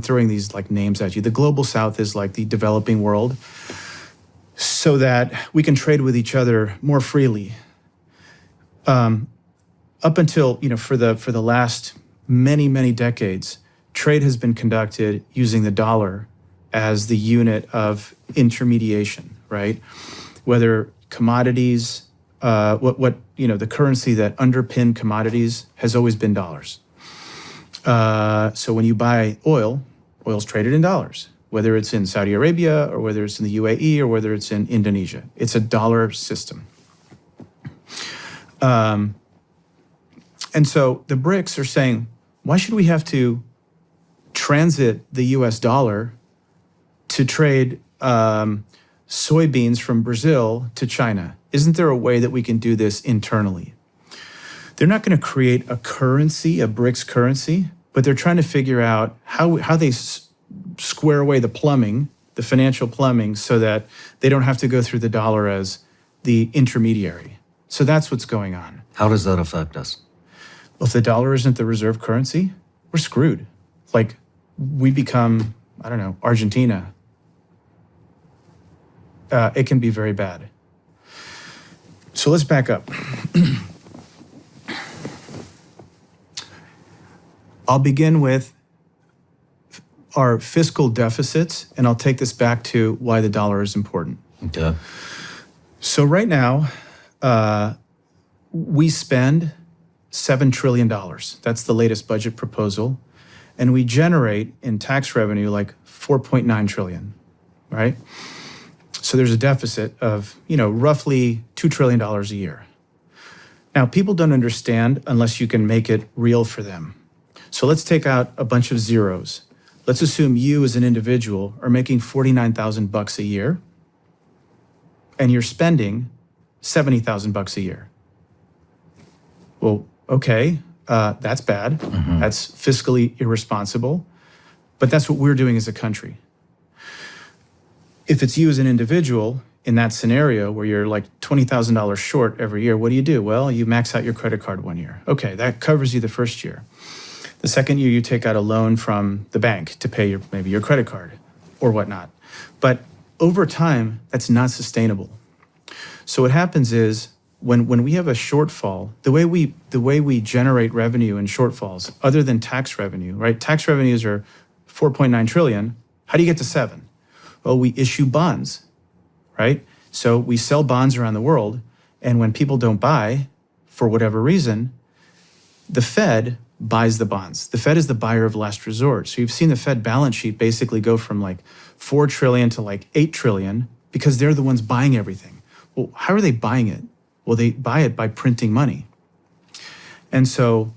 throwing these like names at you. The global south is like the developing world, so that we can trade with each other more freely. Up until, for the last many decades, trade has been conducted using the dollar as the unit of intermediation, right? Whether commodities, the currency that underpin commodities has always been dollars. So when you buy oil's traded in dollars, whether it's in Saudi Arabia or whether it's in the UAE or whether it's in Indonesia. It's a dollar system. And so the BRICS are saying, why should we have to transit the US dollar to trade soybeans from Brazil to China? Isn't there a way that we can do this internally? They're not going to create a currency, a BRICS currency, but they're trying to figure out how they square away the plumbing, the financial plumbing, so that they don't have to go through the dollar as the intermediary. So that's what's going on. How does that affect us? Well, if the dollar isn't the reserve currency, we're screwed. Like, we become, Argentina. It can be very bad. So let's back up. I'll begin with our fiscal deficits, and I'll take this back to why the dollar is important. Okay. So right now, we spend $7 trillion. That's the latest budget proposal. And we generate in tax revenue like 4.9 trillion, right? So there's a deficit of, roughly $2 trillion a year. Now, people don't understand unless you can make it real for them. So let's take out a bunch of zeros. Let's assume you as an individual are making $49,000 a year and you're spending $70,000 a year. Well, okay, that's bad. Mm-hmm. That's fiscally irresponsible, but that's what we're doing as a country. If it's you as an individual in that scenario where you're like $20,000 short every year, what do? Well, you max out your credit card 1 year. Okay, that covers you the first year. The second year, you take out a loan from the bank to pay maybe your credit card or whatnot. But over time, that's not sustainable. So what happens is when we have a shortfall, the way we generate revenue in shortfalls, other than tax revenue, right? Tax revenues are 4.9 trillion. How do you get to 7? Well, we issue bonds, right? So we sell bonds around the world, and when people don't buy, for whatever reason, the Fed buys the bonds. The Fed is the buyer of last resort. So you've seen the Fed balance sheet basically go from like 4 trillion to like 8 trillion because they're the ones buying everything. Well, how are they buying it? Well, they buy it by printing money. And so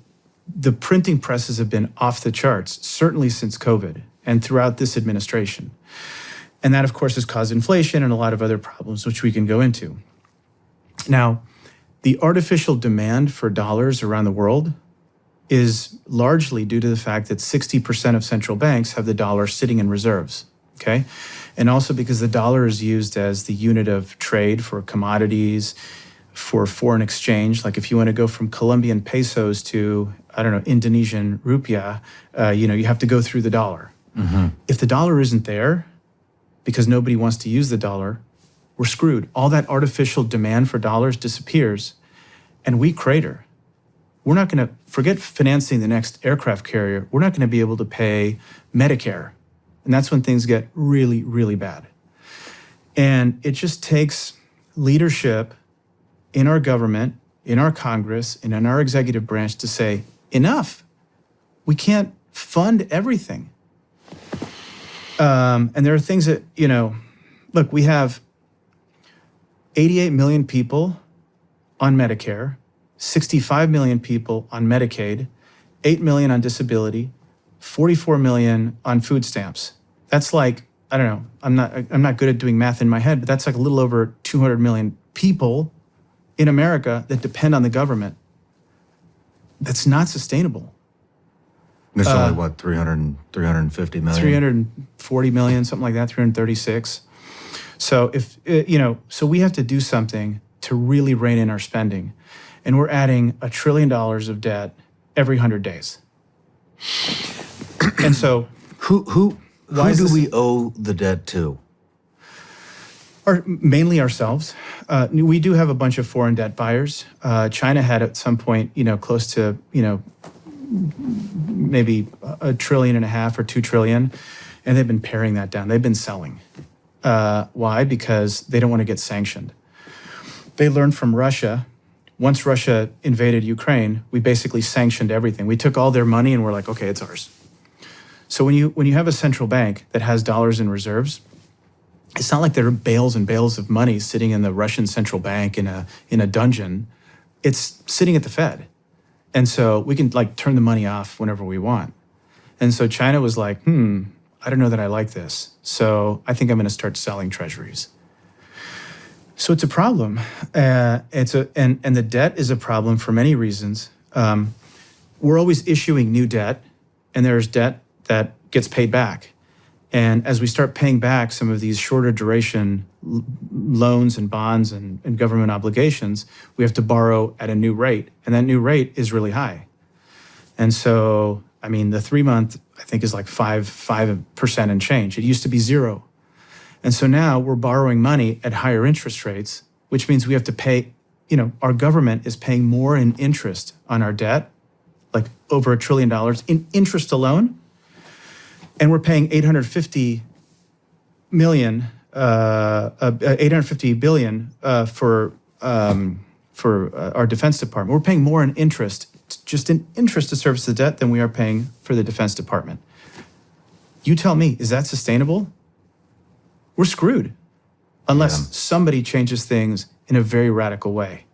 the printing presses have been off the charts, certainly since COVID and throughout this administration. And that, of course, has caused inflation and a lot of other problems, which we can go into. Now, the artificial demand for dollars around the world is largely due to the fact that 60% of central banks have the dollar sitting in reserves, okay? And also because the dollar is used as the unit of trade for commodities, for foreign exchange. Like if you want to go from Colombian pesos to, Indonesian rupiah, you have to go through the dollar. Mm-hmm. If the dollar isn't there, because nobody wants to use the dollar, we're screwed. All that artificial demand for dollars disappears, and we crater. We're not going to forget financing the next aircraft carrier. We're not going to be able to pay Medicare. And that's when things get really, really bad. And it just takes leadership in our government, in our Congress, and in our executive branch to say, enough. We can't fund everything. And there are things that, look, we have 88 million people on Medicare, 65 million people on Medicaid, 8 million on disability, 44 million on food stamps. That's like, I'm not good at doing math in my head, but that's like a little over 200 million people in America that depend on the government. That's not sustainable. There's only, 350 million? 340 million, something like that, 336. So so we have to do something to really rein in our spending. And we're adding $1 trillion of debt every 100 days. And so Who is do this- we owe the debt to? Mainly ourselves. We do have a bunch of foreign debt buyers. China had at some point, close to, maybe $1.5 trillion or 2 trillion, and they've been paring that down. They've been selling. Why? Because they don't want to get sanctioned. They learned from Russia. Once Russia invaded Ukraine, we basically sanctioned everything. We took all their money and we're like, okay, it's ours. So when you have a central bank that has dollars in reserves, it's not like there are bales and bales of money sitting in the Russian central bank in a dungeon. It's sitting at the Fed. And so we can turn the money off whenever we want. And so China was like, I don't know that I like this. So I think I'm going to start selling treasuries. So it's a problem. And the debt is a problem for many reasons. We're always issuing new debt, and there's debt that gets paid back. And as we start paying back some of these shorter duration loans and bonds and government obligations, we have to borrow at a new rate. And that new rate is really high. And so, the 3-month, I think, is like 5% and change. It used to be 0. And so now we're borrowing money at higher interest rates, which means we have to pay, our government is paying more in interest on our debt, like over $1 trillion in interest alone. And we're paying 850 billion for our Defense Department. We're paying more in interest, just in interest to service the debt, than we are paying for the Defense Department. You tell me, is that sustainable? We're screwed unless somebody changes things in a very radical way.